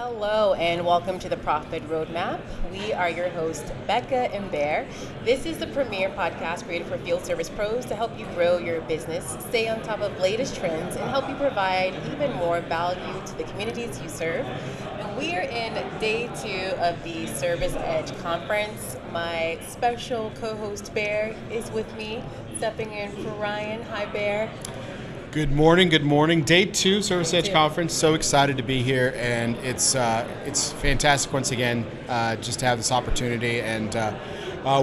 Hello and welcome to the Profit Roadmap. We are your hosts, Becca and Bear. This is the premier podcast created for field service pros to help you grow your business, stay on top of latest trends, and help you provide even more value to the communities you serve. And we are in day 2 of the FieldEdge conference. My special co-host Bear is with me, stepping in for Ryan. Hi, Bear. Good morning. Day 2 FieldEdge conference. So excited to be here, and it's fantastic once again just to have this opportunity. And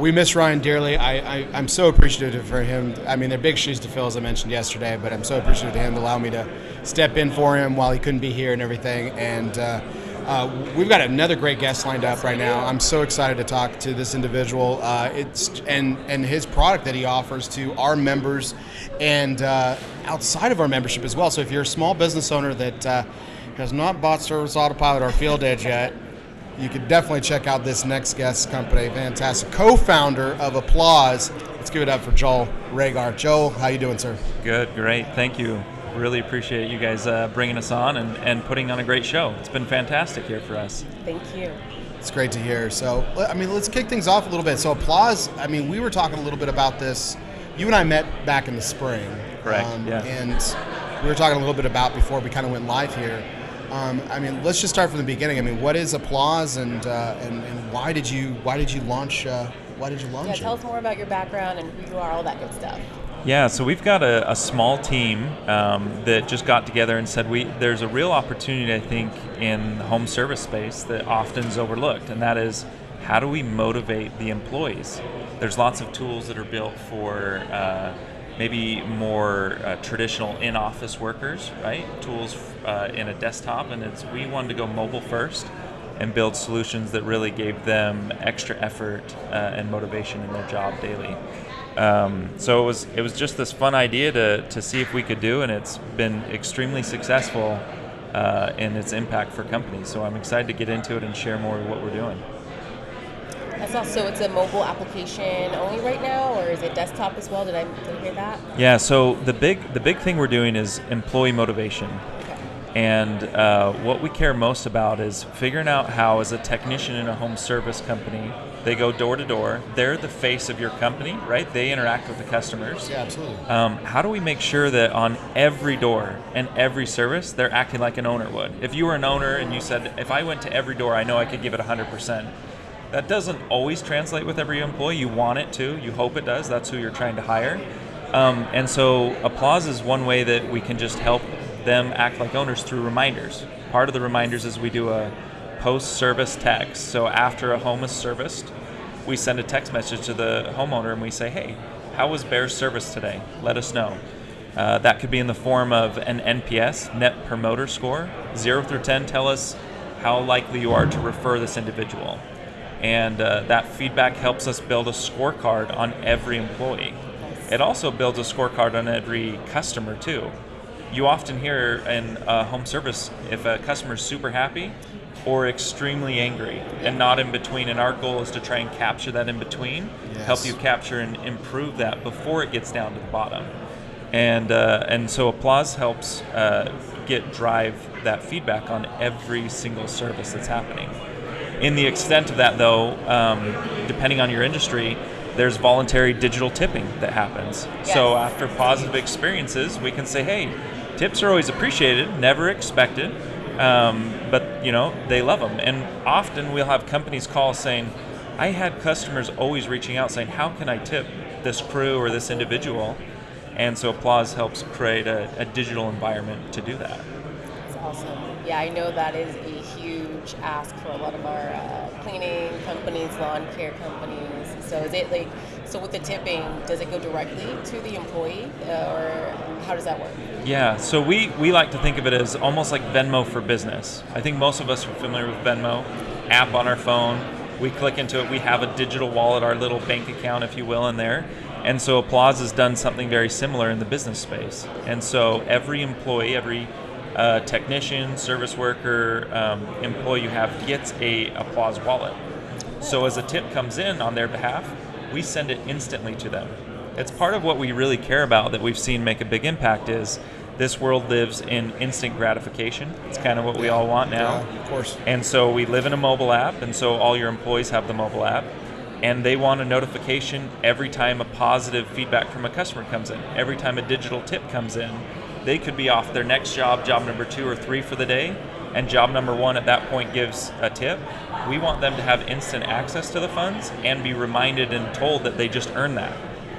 we miss Ryan dearly. I'm so appreciative for him. I mean, they're big shoes to fill, as I mentioned yesterday, but I'm so appreciative to him to allow me to step in for him while he couldn't be here and everything. And we've got another great guest lined up right now. I'm so excited to talk to this individual. And his product that he offers to our members and outside of our membership as well. So if you're a small business owner that has not bought Service Autopilot or FieldEdge yet, you could definitely check out this next guest company. Fantastic. Co-founder of Applause. Let's give it up for Joel Ragar. Joel, how you doing, sir? Good, great. Thank you. Really appreciate you guys bringing us on and putting on a great show. It's been fantastic here for us. Thank you. It's great to hear. So, I mean, let's kick things off a little bit. So Applause, I mean, we were talking a little bit about this. You and I met back in the spring. Correct, yeah. And we were talking a little bit about before we kind of went live here. I mean, let's just start from the beginning. I mean, what is Applause, and why did you launch? Yeah, tell us more about your background and who you are, all that good stuff. Yeah, so we've got a small team that just got together and said there's a real opportunity, I think, in the home service space that often is overlooked, and that is, how do we motivate the employees? There's lots of tools that are built for maybe more traditional in-office workers, right? Tools in a desktop, and we wanted to go mobile first and build solutions that really gave them extra effort and motivation in their job daily. So it was just this fun idea to see if we could do, and it's been extremely successful in its impact for companies. So I'm excited to get into it and share more of what we're doing. That's also, it's a mobile application only right now, or is it desktop as well? Did I hear that? Yeah. So the big thing we're doing is employee motivation. And what we care most about is figuring out how, as a technician in a home service company, they go door to door. They're the face of your company, right? They interact with the customers. Yeah, absolutely. How do we make sure that on every door and every service, they're acting like an owner would? If you were an owner and you said, if I went to every door, I know I could give it 100%. That doesn't always translate with every employee. You want it to. You hope it does. That's who you're trying to hire. And so Applause is one way that we can just help them act like owners through reminders. Part of the reminders is we do a post-service text. So after a home is serviced, we send a text message to the homeowner and we say, hey, how was Bear's service today? Let us know. That could be in the form of an NPS, Net Promoter Score. 0 through 10 tell us how likely you are to refer this individual. And that feedback helps us build a scorecard on every employee. It also builds a scorecard on every customer too. You often hear in home service if a customer is super happy or extremely angry and not in between. And our goal is to try and capture that in between, help you capture and improve that before it gets down to the bottom. And so Applause helps drive that feedback on every single service that's happening. In the extent of that, though, depending on your industry, there's voluntary digital tipping that happens. Yes. So after positive experiences, we can say, hey, tips are always appreciated, never expected, but they love them. And often we'll have companies call saying, I had customers always reaching out saying, how can I tip this crew or this individual? And so Applause helps create a digital environment to do that. That's awesome. Yeah, I know that is a huge ask for a lot of our cleaning companies, lawn care companies. So is it so with the tipping, does it go directly to the employee, or how does that work? Yeah, so we like to think of it as almost like Venmo for business. I think most of us are familiar with Venmo, app on our phone. We click into it, we have a digital wallet, our little bank account, if you will, in there. And so Applause has done something very similar in the business space. And so every employee, every technician, service worker, employee you have gets a Applause wallet. So as a tip comes in on their behalf, we send it instantly to them. It's part of what we really care about that we've seen make a big impact is this world lives in instant gratification. It's kind of what we all want now. Yeah, of course. And so we live in a mobile app, and so all your employees have the mobile app, and they want a notification every time a positive feedback from a customer comes in, every time a digital tip comes in. They could be off their next job number 2 or 3 for the day, and job number 1 at that point gives a tip. We want them to have instant access to the funds and be reminded and told that they just earned that.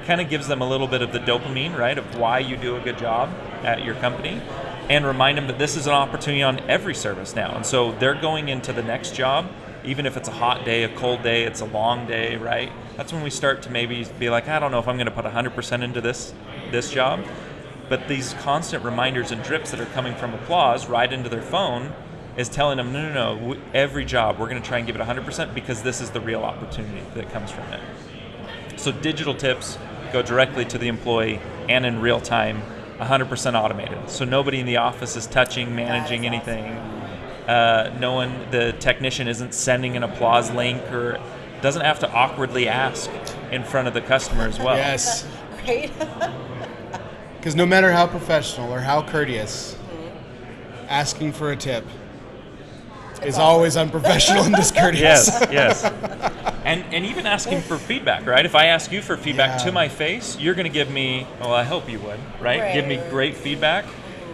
Kind of gives them a little bit of the dopamine, right, of why you do a good job at your company, and remind them that this is an opportunity on every service now. And so they're going into the next job, even if it's a hot day, a cold day, it's a long day, right? That's when we start to maybe be like, I don't know if I'm going to put 100% into this job. But these constant reminders and drips that are coming from applause right into their phone is telling them, no, every job we're going to try and give it 100% because this is the real opportunity that comes from it. So digital tips go directly to the employee and in real time, 100% automated. So nobody in the office is touching, managing anything. No one, the technician isn't sending an applause link or doesn't have to awkwardly ask in front of the customer as well. Yes. Great. Because no matter how professional or how courteous, asking for a tip is always unprofessional and discourteous. Yes. And even asking for feedback, right? If I ask you for feedback to my face, you're going to give me, well, I hope you would, right? Give me great feedback,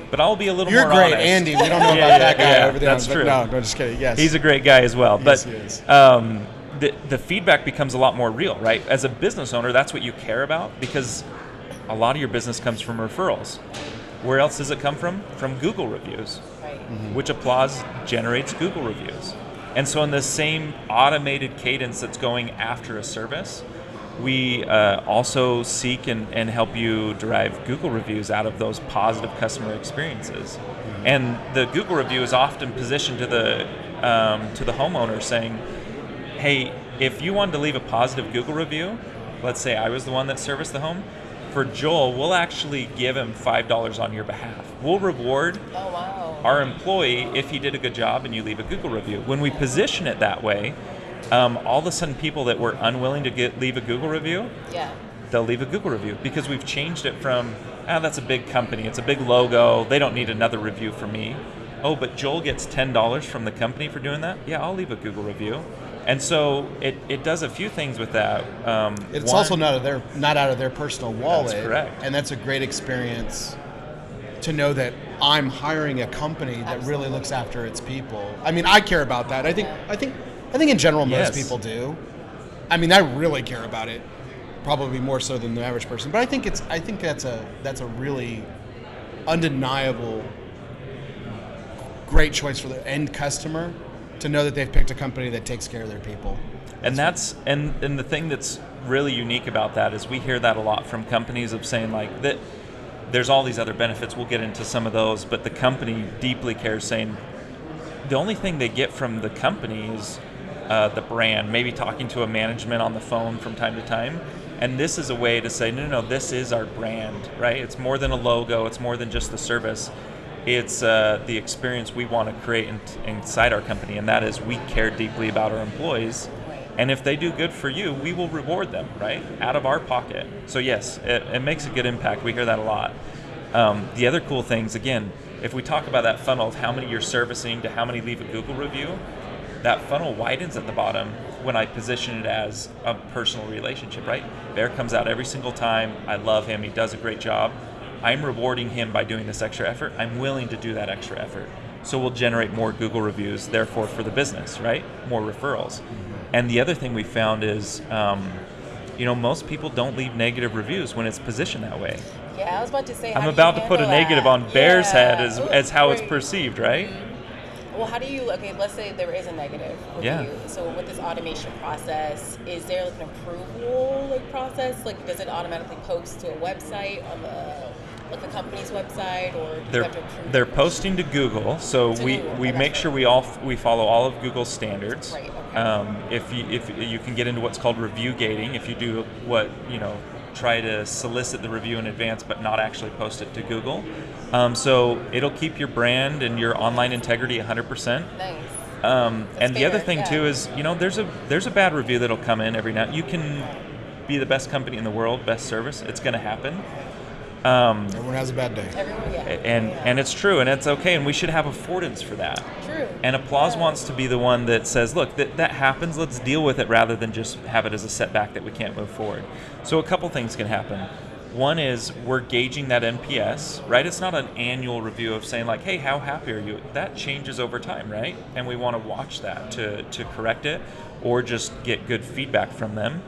but I'll be a little You're more great, honest. Andy. We don't know about that guy over there. That's true. No, just kidding. Yes. He's a great guy as well. Yes, But he is. The feedback becomes a lot more real, right? As a business owner, that's what you care about because a lot of your business comes from referrals. Where else does it come from? From Google reviews, which applause generates Google reviews. And so in the same automated cadence that's going after a service, we also seek and help you derive Google reviews out of those positive customer experiences. And the Google review is often positioned to the homeowner saying, hey, if you wanted to leave a positive Google review, let's say I was the one that serviced the home, for Joel, we'll actually give him $5 on your behalf. We'll reward our employee if he did a good job and you leave a Google review. When we position it that way, all of a sudden people that were unwilling to leave a Google review, they'll leave a Google review because we've changed it from, that's a big company, it's a big logo, they don't need another review from me. Oh, but Joel gets $10 from the company for doing that? Yeah, I'll leave a Google review. And so it does a few things with that. It's also not out of their personal wallet. That's correct. And that's a great experience to know that I'm hiring a company that really looks after its people. I mean, I care about that. I think in general most people do. I mean, I really care about it, probably more so than the average person. But I think that's a really undeniable great choice for the end customer to know that they've picked a company that takes care of their people. And the thing that's really unique about that is we hear that a lot from companies of saying like that there's all these other benefits, we'll get into some of those, but the company deeply cares, saying the only thing they get from the company is the brand, maybe talking to a management on the phone from time to time. And this is a way to say, no, this is our brand, right? It's more than a logo, it's more than just the service. It's the experience we want to create inside our company, and that is we care deeply about our employees. And if they do good for you, we will reward them, right? Out of our pocket. So yes, it makes a good impact. We hear that a lot. The other cool things, again, if we talk about that funnel of how many you're servicing to how many leave a Google review, that funnel widens at the bottom when I position it as a personal relationship, right? Bear comes out every single time. I love him. He does a great job. I'm rewarding him by doing this extra effort. I'm willing to do that extra effort. So we'll generate more Google reviews, therefore for the business, right? More referrals. And the other thing we found is, most people don't leave negative reviews when it's positioned that way. Yeah, I was about to say, I'm about to put a negative on Bear's head as how it's perceived, right? Well, how do you, let's say there is a negative with you. So with this automation process, is there an approval process? Does it automatically post to a website on the company's website, or do you have to approve? They're posting to Google, so we make sure we follow all of Google's standards. Right. Okay. If you can get into what's called review gating, if you do try to solicit the review in advance but not actually post it to Google. So it'll keep your brand and your online integrity 100%. Nice. And the other thing too is, there's a bad review that'll come in every now. You can be the best company in the world, best service, it's going to happen. Everyone has a bad day. And it's true, and it's okay, and we should have affordance for that. True. And applause wants to be the one that says, look, that happens, let's deal with it, rather than just have it as a setback that we can't move forward. So a couple things can happen. One is we're gauging that NPS, right? It's not an annual review of saying like, hey, how happy are you? That changes over time, right? And we want to watch that to correct it, or just get good feedback from them.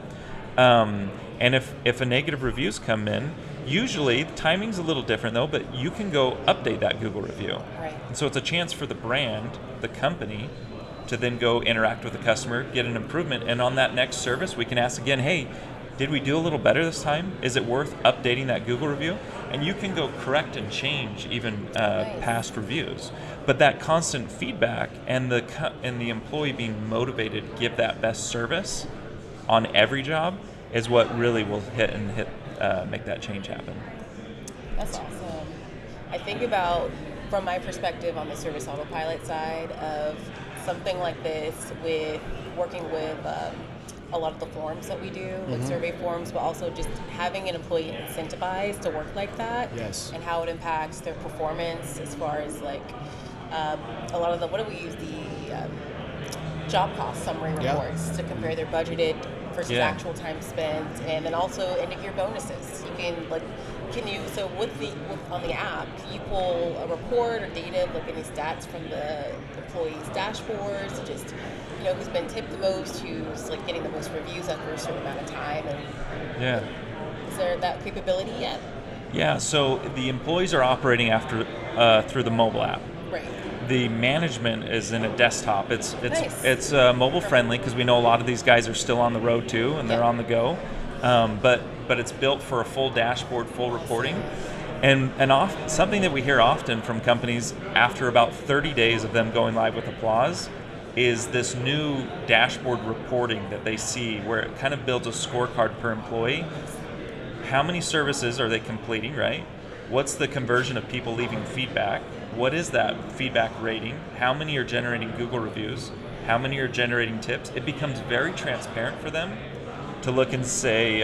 And if a negative reviews come in, usually the timing's a little different though, but you can go update that Google review. Right. And so it's a chance for the brand, the company, to then go interact with the customer, get an improvement, and on that next service we can ask again, hey, did we do a little better this time? Is it worth updating that Google review? And you can go correct and change even past reviews. But that constant feedback and the employee being motivated to give that best service on every job is what really will make that change happen. That's awesome. I think about, from my perspective on the service autopilot side, of something like this with working with a lot of the forms that we do, like survey forms, but also just having an employee incentivized to work like that. Yes. And how it impacts their performance as far as like a lot of the, what do we use, the job cost summary reports to compare their budgeted versus actual time spent, and then also end of year bonuses. You can so on the app, can you pull a report or data, like any stats from the employees' dashboards, just who's been tipped the most, who's like getting the most reviews after a certain amount of time, and is there that capability yet? Yeah, so the employees are operating through the mobile app. Right. The management is in a desktop. It's Nice. mobile friendly, because we know a lot of these guys are still on the road too, and they're on the go. But it's built for a full dashboard, full reporting, and something that we hear often from companies after about 30 days of them going live with Applause is this new dashboard reporting that they see, where it kind of builds a scorecard per employee. How many services are they completing, right? What's the conversion of people leaving feedback? What is that feedback rating? How many are generating Google reviews? How many are generating tips? It becomes very transparent for them to look and say,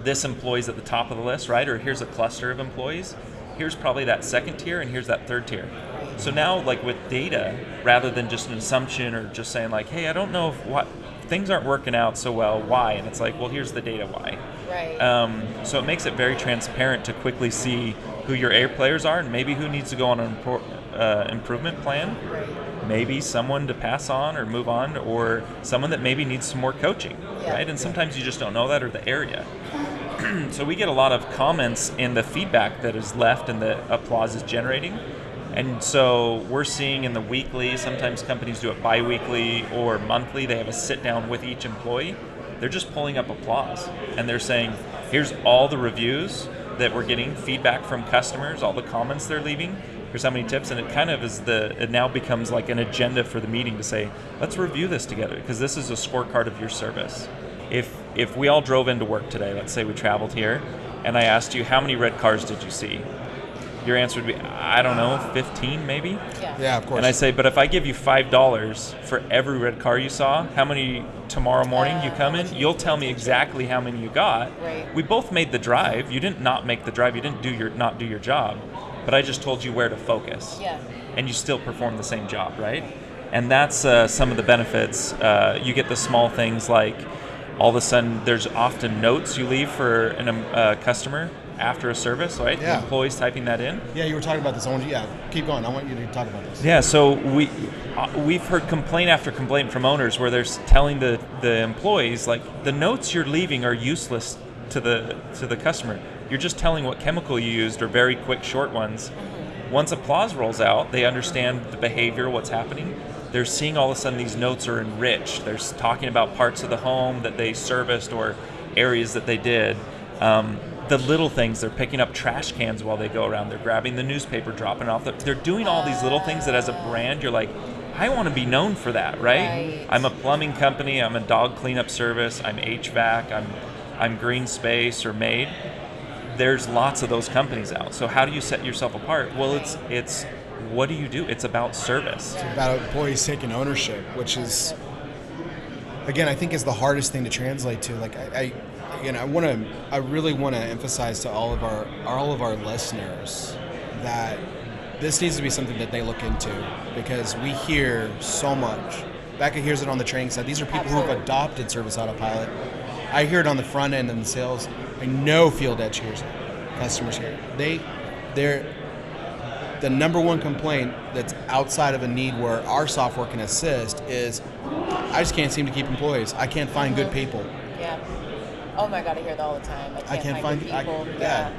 this employee's at the top of the list, right? Or here's a cluster of employees. Here's probably that second tier, and here's that third tier. So now, like with data, rather than just an assumption or just saying like, hey, I don't know if things aren't working out so well, why? And it's like, well, here's the data why. Right. So it makes it very transparent to quickly see who your A players are, and maybe who needs to go on an improvement plan. Right. Maybe someone to pass on or move on, or someone that maybe needs some more coaching, right? And sometimes you just don't know that, or the area. So we get a lot of comments in the feedback that is left and that Applause is generating. And so we're seeing in the weekly, sometimes companies do it bi-weekly or monthly, they have a sit down with each employee. They're just pulling up Applause, and they're saying, here's all the reviews that we're getting, feedback from customers, all the comments they're leaving, here's how many tips, and it kind of is it now becomes like an agenda for the meeting to say, let's review this together, because this is a scorecard of your service. If we all drove into work today, let's say we traveled here, and I asked you, how many red cars did you see? Your answer would be, I don't know, 15 maybe? Yeah, of course. And I say, but if I give you $5 for every red car you saw, how many tomorrow morning you come in, you'll tell me exactly how many you got. Right. We both made the drive. You didn't not make the drive. You didn't not do your job. But I just told you where to focus. Yeah. And you still perform the same job, right? And that's some of the benefits. You get the small things like, all of a sudden, there's often notes you leave for a customer after a service, right? Yeah. The employees typing that in. Yeah, you were talking about this. Keep going. I want you to talk about this. Yeah, so we've heard complaint after complaint from owners where they're telling the employees, like, the notes you're leaving are useless to the customer. You're just telling what chemical you used, or very quick, short ones. Once Applause rolls out, they understand the behavior, what's happening. They're seeing all of a sudden these notes are enriched. They're talking about parts of the home that they serviced or areas that they did. The little things, they're picking up trash cans while they go around. They're grabbing the newspaper, dropping off. They're doing all these little things that as a brand, you're like, I want to be known for that, right? I'm a plumbing company. I'm a dog cleanup service. I'm HVAC. I'm green space or MAID. There's lots of those companies out. So how do you set yourself apart? Well, it's what do you do? It's about service. It's about employees taking ownership, which is, again, I think is the hardest thing to translate to. Like, again, I really want to emphasize to all of our listeners that this needs to be something that they look into, because we hear so much. Becca hears it on the training side. These are people who have adopted Service Autopilot. I hear it on the front end in the sales. I know FieldEdge hears it. Customers hear it. They're the number one complaint that's outside of a need where our software can assist is, I just can't seem to keep employees. I can't find good people. Yeah. Oh my God, I hear that all the time. I can't find good people.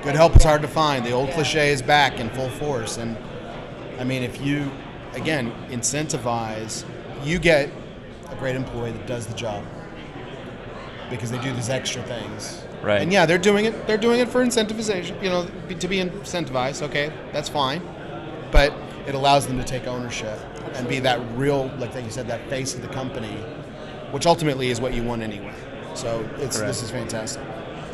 Good help is hard to find. The old cliche is back in full force. And I mean, if you, again, incentivize, you get a great employee that does the job because they do these extra things. Right. And yeah, they're doing it. They're doing it for incentivization. To be incentivized. Okay, that's fine. But it allows them to take ownership and be that real, like you said, that face of the company, which ultimately is what you want anyway. So this is fantastic.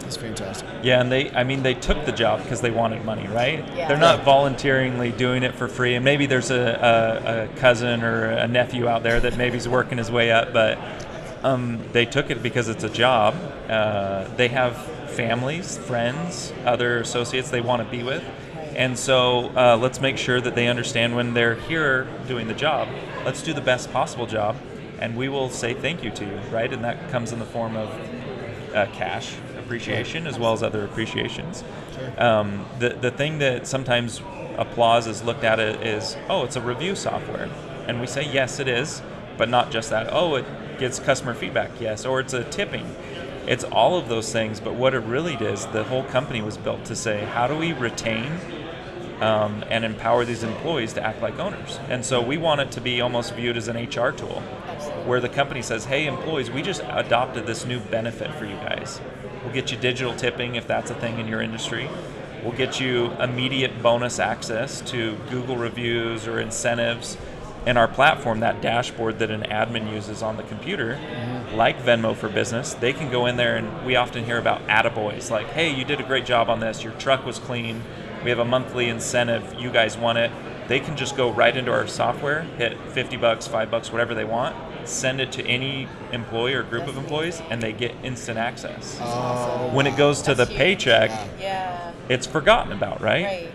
It's fantastic. Yeah, and they took the job because they wanted money, right? Yeah. They're not voluntarily doing it for free. And maybe there's a cousin or a nephew out there that maybe is working his way up, but they took it because it's a job. They have families, friends, other associates they want to be with. And so let's make sure that they understand when they're here doing the job, let's do the best possible job, and we will say thank you to you, right? And that comes in the form of cash appreciation as well as other appreciations. Sure. The thing that sometimes Applause is looked at is, oh, it's a review software. And we say, yes, it is, but not just that. Oh, it gets customer feedback, yes, or it's a tipping. It's all of those things, but what it really is, the whole company was built to say, how do we retain and empower these employees to act like owners? And so we want it to be almost viewed as an HR tool, where the company says, hey, employees, we just adopted this new benefit for you guys. We'll get you digital tipping if that's a thing in your industry. We'll get you immediate bonus access to Google reviews or incentives. In our platform, that dashboard that an admin uses on the computer, like Venmo for Business, they can go in there, and we often hear about attaboys, like, hey, you did a great job on this, your truck was clean, we have a monthly incentive, you guys want it. They can just go right into our software, hit $50, $5, whatever they want, send it to any employee or group of employees, and they get instant access. When it goes to the paycheck, it's forgotten about, right?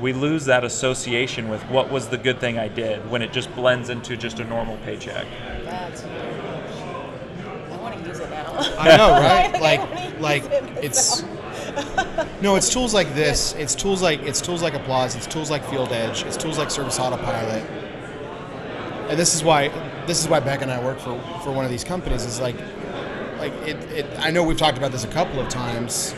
We lose that association with what was the good thing I did when it just blends into just a normal paycheck. That's huge. I want to use it now. I know, right? It's tools like this. It's tools like Applause. It's tools like FieldEdge. It's tools like Service Autopilot. And this is why Beck and I work for one of these companies. Is like it. I know we've talked about this a couple of times.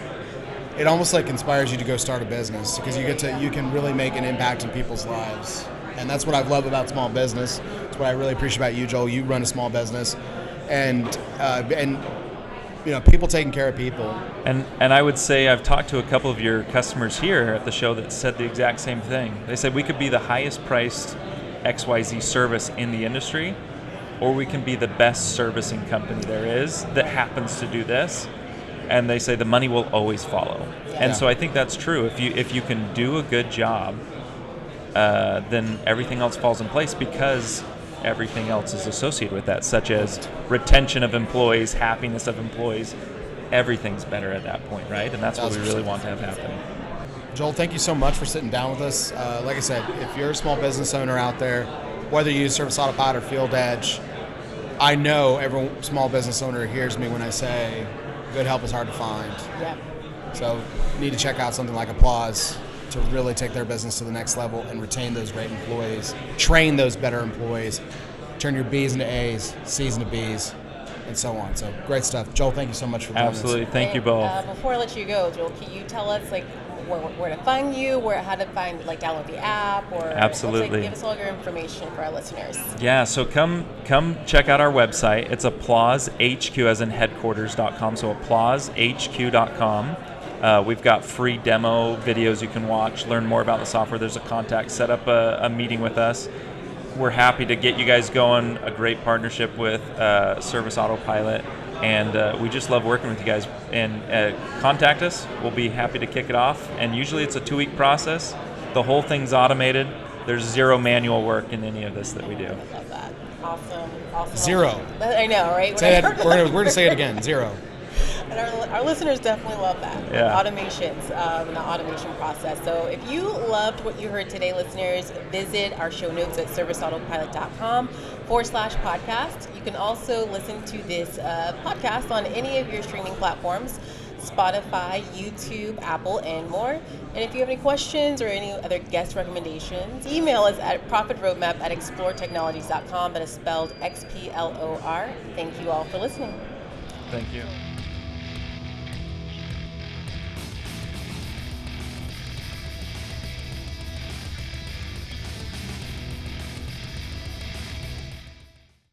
It almost like inspires you to go start a business because you can really make an impact in people's lives. And that's what I love about small business. It's what I really appreciate about you, Joel. You run a small business, and people taking care of people. And I would say I've talked to a couple of your customers here at the show that said the exact same thing. They said we could be the highest priced XYZ service in the industry, or we can be the best servicing company there is that happens to do this. And they say the money will always follow. And so I think that's true. If you can do a good job, then everything else falls in place because everything else is associated with that, such as retention of employees, happiness of employees. Everything's better at that point, right? And that's what we really want to have happen. Joel, thank you so much for sitting down with us. Like I said, if you're a small business owner out there, whether you use Service Autopilot or FieldEdge, I know every small business owner hears me when I say, good help is hard to find. Yeah. So you need to check out something like Applause to really take their business to the next level and retain those great employees, train those better employees, turn your B's into A's, C's into B's, and so on. So great stuff. Joel, thank you so much for joining us. Absolutely. Thank you both. Before I let you go, Joel, can you tell us where to find you, how to find, download the app, or Absolutely. Give us all your information for our listeners. Yeah, so come check out our website. It's ApplauseHQ as in headquarters.com, so ApplauseHQ.com. We've got free demo videos you can watch, learn more about the software. There's a contact, set up a meeting with us. We're happy to get you guys going, a great partnership with Service Autopilot. And we just love working with you guys. And contact us. We'll be happy to kick it off. And usually it's a 2-week process. The whole thing's automated. There's zero manual work in any of this that we do. I love that. Awesome. Zero. I know, right? We're going to say it again. Zero. And our listeners definitely love that. Yeah. Automations and the automation process. So if you loved what you heard today, listeners, visit our show notes at serviceautopilot.com/podcast. You can also listen to this podcast on any of your streaming platforms, Spotify, YouTube, Apple, and more. And if you have any questions or any other guest recommendations, email us at profitroadmap@exploretechnologies.com. That is spelled XPLOR. Thank you all for listening. Thank you.